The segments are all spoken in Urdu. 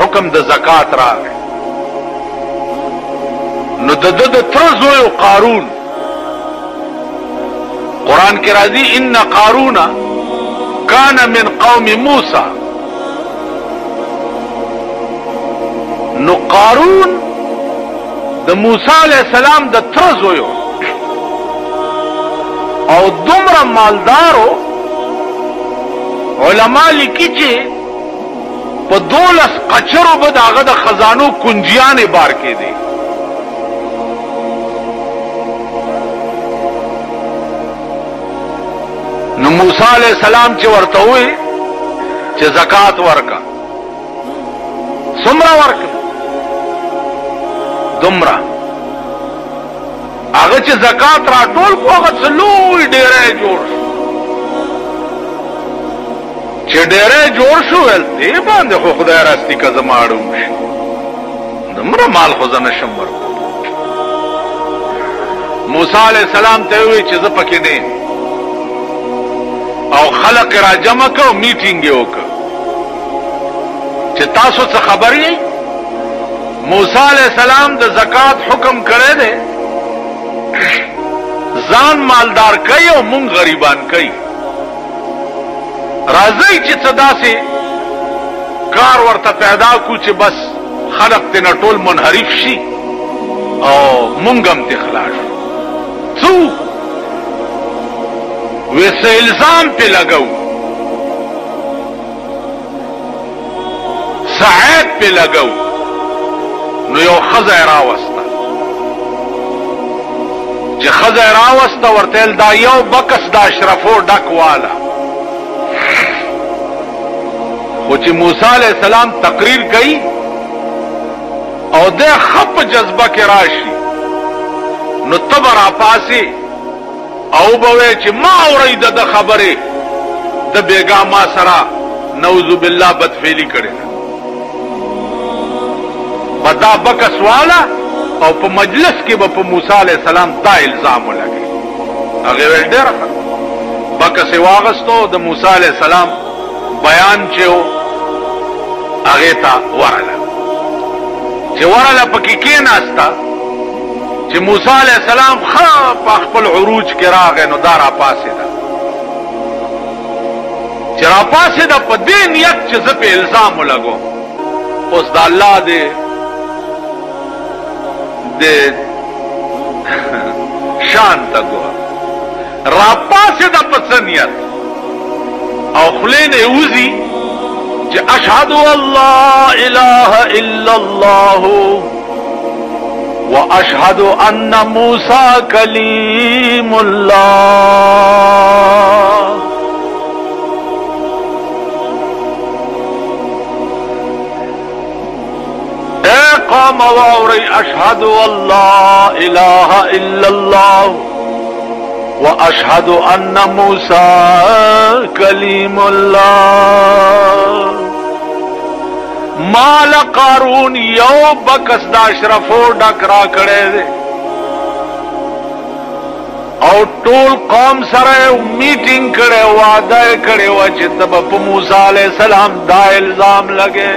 حکم د زکات راغی نو د تر زوی قارون قرآن کې راځي ان قارون کان من قوم موسی نو قارون د موسی علیہ السلام د تر زوی او دومره مالدارو علماء لیکي چې په 12 قچرو به داغه د خزانو کنجیانې بار کې دي نو موسی علیہ السلام چې ورته وې چې زکات ورکا څومره ورکا دومره هغه چې زکات راټول کو هغه څلوي ډېرې جوړ چې ډېرې جوړ شو ول دې باندې خو خدای راستي کا زماړو شي دومره مال خو زنه شمر موسی علیہ السلام ته وی چې ز پکې نه او خلق را جمع کو میټینګ یو کو چې تاسو څه خبر یې موسی علیہ السلام د زکات حکم کړی دی ځان مالدار کوي او مونږ غریبان کوي راځي چې صدا سي کار ورته پیدا کو چې بس خلق ته نټول منحرف شي او مونږ هم ته خلاص څو ویسے الزام پہ لگاؤ سعید پہ لگاؤ نو یو خزه راوسته چې خزه راوسته ورتل دا یو بکس دا اشرفو ډک والا خو چې موسی علیہ السلام تقریر کړي او د خپ جذبه کې راشي نو تبر اپاسي او بوي چې ما اورید د خبره د بیګا ما سره نعوذ بالله بدفعلی کړي پتا بکس والا او په مجلس کې به په موسی عليه السلام دا الزام ولګي هغه ول ډېر بکس واغستو د موسی عليه السلام بیان چې هغه تا ورله چې ورله پکې کې ناستا چې موسی علیہ السلام خپل عروج کې راغی نو دا را پاسې ده چې را پاسې ده په دې نیت چې زه په الزام ولګو اوس د الله دې شان ته ګور را پاسې ده په څه نیت او خلې نه وځي چې اشهد الله اله الا الله واشهد ان موسی کلیم الله اے قوم واوری اشهد الله اله الا الله واشهد ان موسی کلیم الله مال قارون یو بکس دا اشرفو ډک را کړی دی او ټول قوم سره میټینګ کړي وعده کړي و چې تب په موسی علیہ السلام دا الزام لګي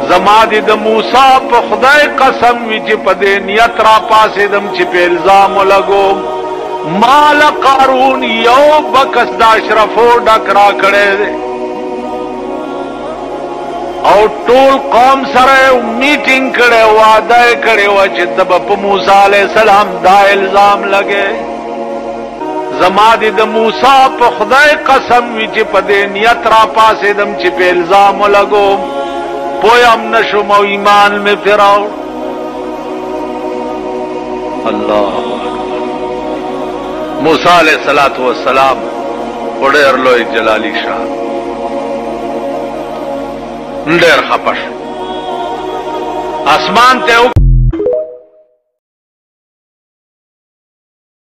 زما دې د موسی په خدای قسم وی چې په دې نیت را پاسې دم چې په الزام لګو مال قارون یو بکس دا اشرفو ډک را کړی دی او ټول قوم سره میټینګ کړي وعده کړي و چې تب په موسی علیہ السلام دا الزام لګي زما دې د موسی په خدای قسم وی چې په دې نیت را پاسې دم چې په الزام لګو پویم نشم او ایمان میں فراو الله موسی علیہ الصلوۃ والسلام ډېر لوی جلالی شان ډېر خپش اسمان ته